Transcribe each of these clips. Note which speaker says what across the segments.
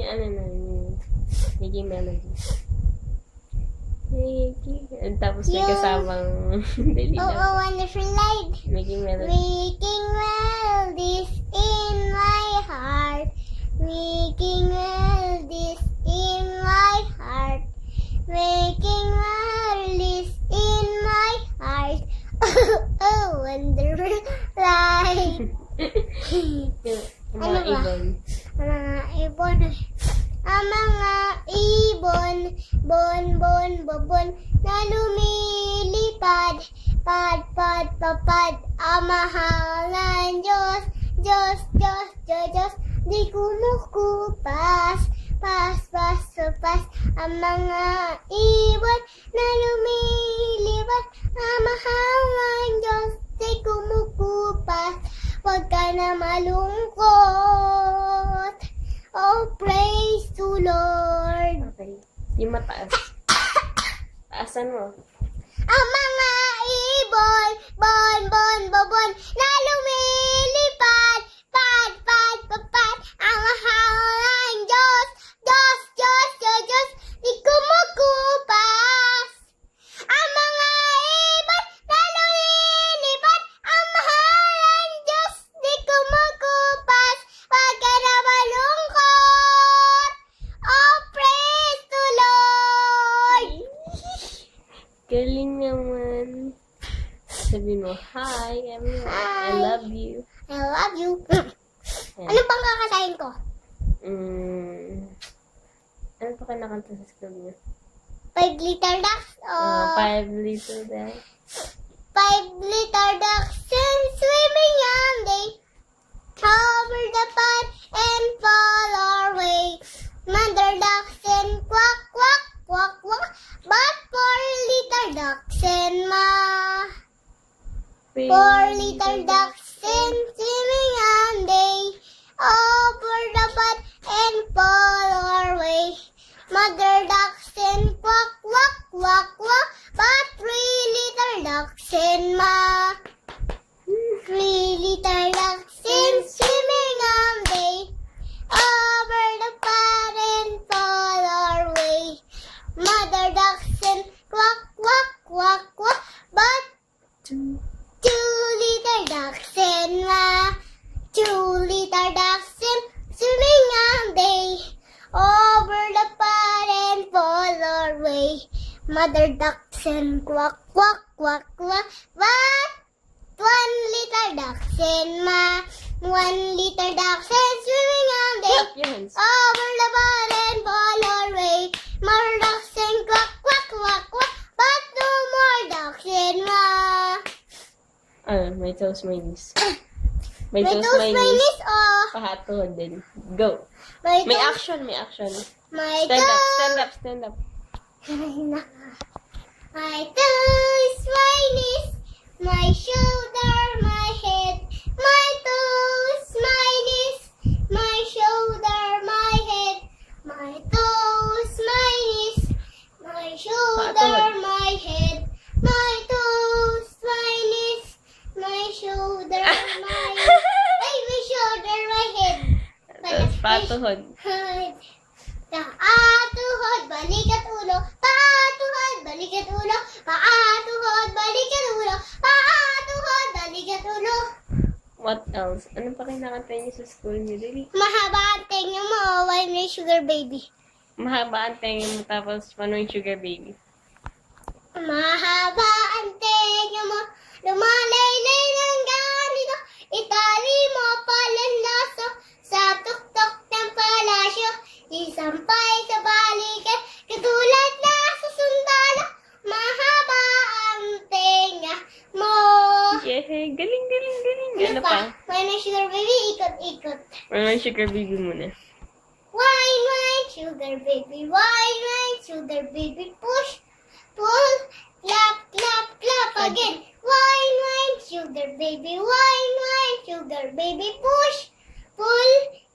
Speaker 1: ano na, making melody. Tapos may kasamang dali
Speaker 2: Oh,
Speaker 1: lang.
Speaker 2: wonderful light.
Speaker 1: Making melody.
Speaker 2: Making melodies in my heart. Making melodies in my heart. Making melodies in my heart. Oh, wonderful light.
Speaker 1: Yung
Speaker 2: Ano
Speaker 1: mga
Speaker 2: ba?
Speaker 1: ibon.
Speaker 2: Mga ibon. Ang mga ibon, bon, na lumilipad, pad, ang mahal ng Diyos, di kumukupas, pas, ang mga ibon na lumilipad, ang mahal ng Diyos, di kumukupas, huwag ka na malungkot. Oh, praise to Lord.
Speaker 1: Okay. Yung mataas. Taasan mo.
Speaker 2: Ang mga ibon, bon, na lumilipad, pad, ang mahal ng Diyos, di kumukupas. Ang mga ibon na lumilipad, ang mahal ng Diyos, di kumukupas. Huwag ka na malungkot. Oh, praise to Lord.
Speaker 1: Galing naman. Sabihin mo, hi everyone. I
Speaker 2: Hi.
Speaker 1: love you.
Speaker 2: I love you.
Speaker 1: Yan.
Speaker 2: Ano pang kakasayin ko?
Speaker 1: Ano pa kinakanta sa school niyo?
Speaker 2: 5 liter ducks?
Speaker 1: 5 little day.
Speaker 2: 5 liter ducks and swimming on day. Over the pond and fall away. Mother ducks and quack. But 4 liter ducks and 4 liter ducks and swimming on day. Over the pond and fall away. Mother ducks and quack. But 3 liter ducks and 3 liter ducks and swimming on day. Over the pond and fall away. Mother ducks and quack. But 2 liter ducks and 2 liter ducks and swimming on day. Over the pond and fall away. Mother ducks and quack. But 1 liter ducks and 1 liter ducks and swimming on day.
Speaker 1: Clap your hands.
Speaker 2: Over the pond and fall away. Mother ducks and quack. But 2 more ducks and
Speaker 1: May toes, may knees. May
Speaker 2: may
Speaker 1: toes,
Speaker 2: toes,
Speaker 1: may
Speaker 2: may
Speaker 1: knees.
Speaker 2: knees, oh.
Speaker 1: Pahatod din. Go.
Speaker 2: May
Speaker 1: May
Speaker 2: toes,
Speaker 1: action, may action.
Speaker 2: may
Speaker 1: Stand up,
Speaker 2: toes.
Speaker 1: stand up.
Speaker 2: My toes, my knees, my shoulder, my head, my toes, my knees, my shoulder, my head, my toes, my knees, my shoulder, my head, my toes, my knees, my shoulder, my my shoulder, my head.
Speaker 1: Tapos patuhod.
Speaker 2: Paatuhod, balikat ulo. Paatuhod, balikat ulo. Paatuhod, balikat ulo. Paatuhod, balikat ulo.
Speaker 1: What else? Ano pa kinakanta niyo sa school niyo? Dili?
Speaker 2: Mahaba ang tenga mo, why may sugar baby?
Speaker 1: Mahaba ang tenga mo tapos paano yung sugar baby?
Speaker 2: Mahaba ang tenga mo, lumalaylay ng ganito. Itali mo palanlaso sa tuktok ng palasyo. Isampay sa balikan, katulad na sa sundalo. Mahaba ang tenga mo.
Speaker 1: Yeah, galing. Ano
Speaker 2: pa?
Speaker 1: pa?
Speaker 2: Why my sugar baby, ikot-ikot.
Speaker 1: Ano yung sugar baby muna?
Speaker 2: Wine, sugar baby, wine, sugar baby, push, pull, clap, again. Wine, sugar baby, wine, sugar baby, push, pull,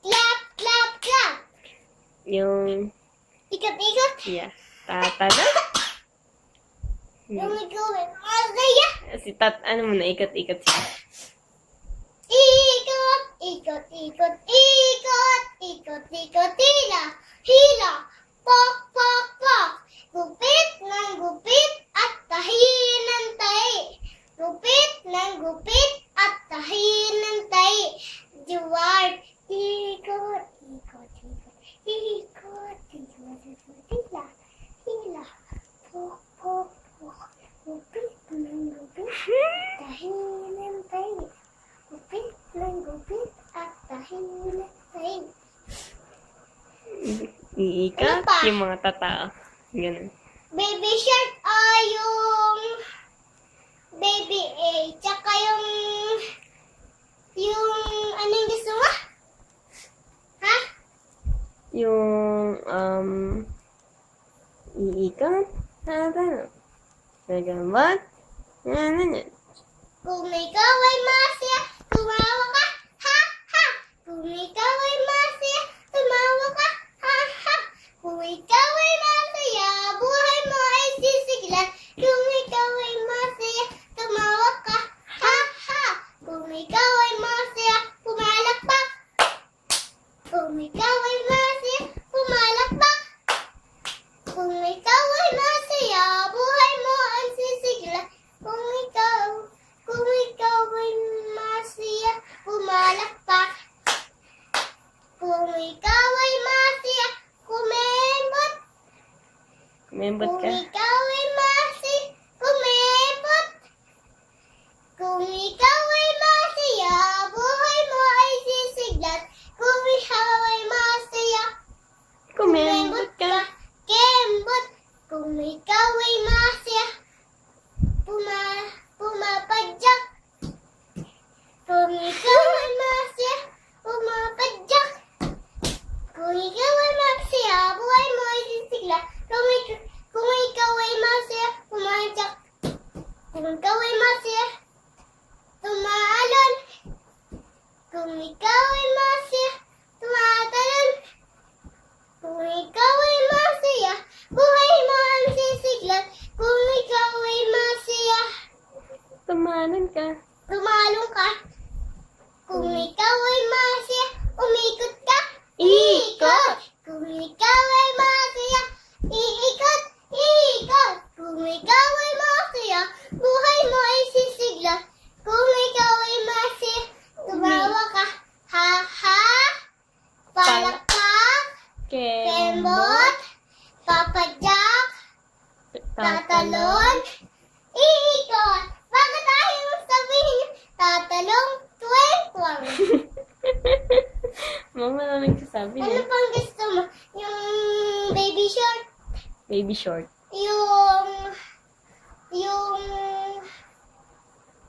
Speaker 2: clap.
Speaker 1: Yung,
Speaker 2: Ikot-ikot.
Speaker 1: yeah. Tatada?
Speaker 2: Yung ikaw, masaya.
Speaker 1: Si ano muna, ikot-ikot siya.
Speaker 2: Ikot, ikot-ikot hila, hila, pok, pok, pok. Gupit ng gupit at tahi ng tahi. Gupit ng gupit at tahi ng tahi. Juwar, ikot, ikot, ikot, ikot, ikot, ikot, hila, hila, pok, pok, pok. Gupit ng gupit, tahi ng tahi. Gupit ng gupit at tahi ng tahi.
Speaker 1: Iikat
Speaker 2: Ano pa?
Speaker 1: yung mga tatao. Ganun.
Speaker 2: Baby shark ay yung baby A. Tsaka yung anong gusto mo? Ha?
Speaker 1: Yung, iikat. Ano? Nagambot. Ano?
Speaker 2: Kung ikaw ay masaya, tumawa ka. Ha, ha. Kung ikaw ay masaya, tumawa ka. Ha, ha. Kung ikaw ay masaya, buhay mo ay sisiglan. Kung ikaw ay masaya, tumawa ka. Ha, ha. Kung ikaw ay masaya, pumalakpak. Kung ikaw ay masaya, pumalakpak. Kung ikaw ay masaya, buhay mo ang sisigla. Kung ikaw ay masaya, pumalakpak. Kung ikaw ay masaya, kumembot.
Speaker 1: Kumembot
Speaker 2: Kung
Speaker 1: ka.
Speaker 2: ikaw ay masaya, kumembot. Kung ikaw ay masaya, buhay mo ay sisiglat. Kung ikaw ay masaya,
Speaker 1: Kumembot ka.
Speaker 2: kembot. Kung ikaw ay masaya, pumapadyak. Kung ikaw ay masaya, pumapadyak. Kung ikaw ay masaya, buhay mo ay sisigla. Kung ikaw ay masaya, pumadyak. Kung ikaw ay masaya, tumaalon. Kung ikaw ay masaya, tumatalon. Kung ikaw ay masaya, buhay mo ang sisiglat. Kung ikaw ay masaya,
Speaker 1: Tumanan ka.
Speaker 2: tumalong ka. Kung ikaw ay masaya, umikot ka.
Speaker 1: Ikot!
Speaker 2: Kung ikaw ay masaya, iikot, iikot. Kung ikaw ay masaya, buhay mo ay sisigla. Kung ikaw ay masaya, tumawa ka. Ha, ha. Palakpak. Kembot. Papadyak. Tatalon. Iikot. Bakit ayaw sabihin tatalong? Tweng-twang.
Speaker 1: Mama na nagsasabi
Speaker 2: Ano
Speaker 1: na.
Speaker 2: pang gusto mo? Yung baby short?
Speaker 1: Baby short.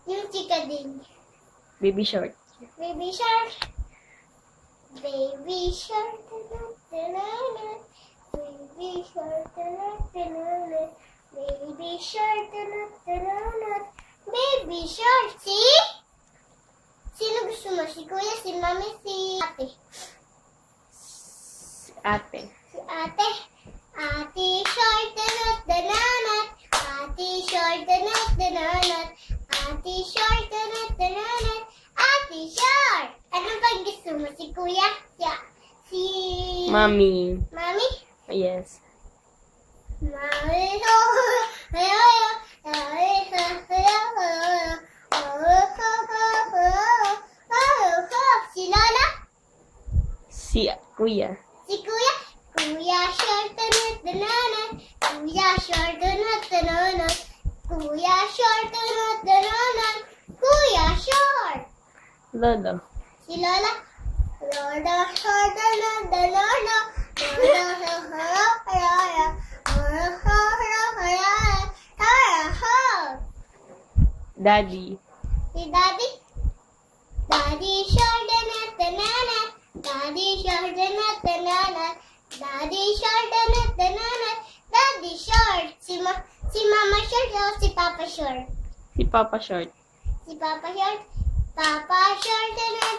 Speaker 2: Yung chika din.
Speaker 1: Baby short.
Speaker 2: Baby shark. Baby shark. Ta-da-da-da. Baby shark. Ta-da-da-da. Baby shark. Ta-da-da-da. Baby shark. See? Sino gusto mo? Si kuya, si mami, si ate.
Speaker 1: Ate.
Speaker 2: Si ate. Ate short. Ta-da-da-da. Ate short. Ta-da-da-da. Ate short. Ta-da-da-da. Ate short. Ano pang gusto mo? Si kuya? Si...
Speaker 1: Mami.
Speaker 2: Mami?
Speaker 1: Yes.
Speaker 2: Mami. Si Lola?
Speaker 1: Si kuya.
Speaker 2: Si kuya? Kuya short tanat. Kuya short tanat. Kuya short tanat. Kuya short.
Speaker 1: Lolo.
Speaker 2: Si Lola? Lola short tanat. Lola.
Speaker 1: Daddy.
Speaker 2: Si Daddy? Daddy short tanat. Daddy short tanat. Daddy short tanat. Daddy short. Si Mama short o si Papa short?
Speaker 1: Si Papa short.
Speaker 2: Si Papa short. Papa short tanat.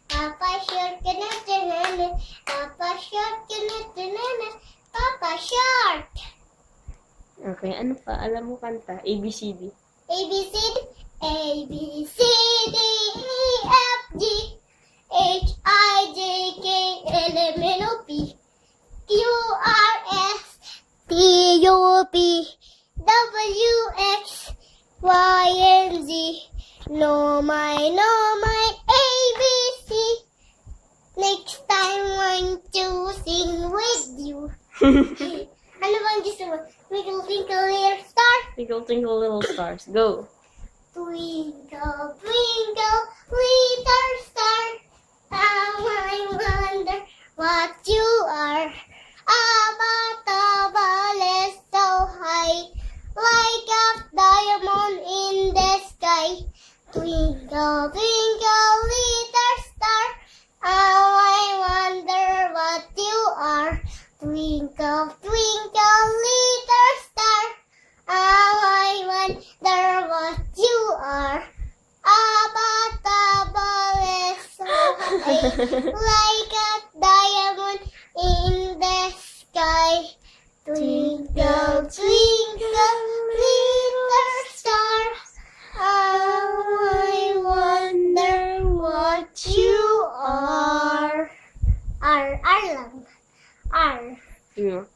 Speaker 2: Papa short tanat. Papa short tanat. Papa short.
Speaker 1: Okay, ano pa? Alam mo kanta? ABCD.
Speaker 2: A, B, C, D. A, B, C, D, E, F, G, H, I, J, K, Y, and Z. Know my ABC. Next time want to sing with you. Ano bang gusto mo? Twinkle, twinkle, little star.
Speaker 1: Twinkle, twinkle, little stars. Go.
Speaker 2: Twinkle, twinkle, little star. How I wonder what you are. Abatabale so high, like a diamond in the sky. Twinkle, twinkle, little star. How I wonder what you are. Twinkle, twinkle, little star. How I wonder what you are. Abatabale so high, like a diamond in the sky. Twinkle, twinkle, little star. How I wonder what you are. R lang. R.
Speaker 1: Yun.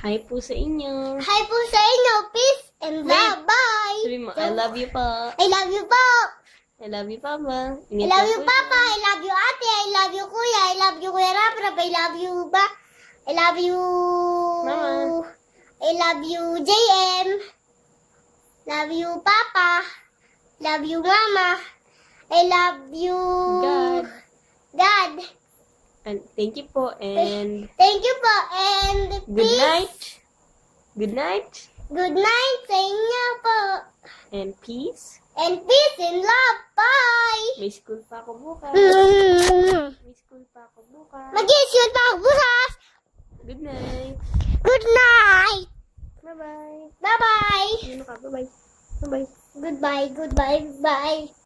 Speaker 1: Hi po sa inyo.
Speaker 2: Hi po sa inyo. Peace and love. Bye.
Speaker 1: Sabi mo, I love you po.
Speaker 2: I love you po.
Speaker 1: I love you, Papa.
Speaker 2: I love you, Papa. I love you, Ate. I love you, Kuya. I love you, Kuya Raprap. I love you, Ba. I love you,
Speaker 1: Mama.
Speaker 2: I love you, JM. Love you, Papa. Love you, Mama. I love you,
Speaker 1: God.
Speaker 2: God.
Speaker 1: And thank you po. And
Speaker 2: Thank you po. And
Speaker 1: good
Speaker 2: peace.
Speaker 1: night. Good night.
Speaker 2: Good night sa inyo po.
Speaker 1: And peace.
Speaker 2: And peace and love. Bye.
Speaker 1: May school pa ako bukas.
Speaker 2: Mm.
Speaker 1: May school pa ako bukas.
Speaker 2: Mag-issue pa ako bukas.
Speaker 1: Good night.
Speaker 2: Good night.
Speaker 1: Bye-bye.
Speaker 2: Bye-bye.
Speaker 1: Ano ka? Bye-bye. Bye-bye.
Speaker 2: Goodbye, goodbye, bye.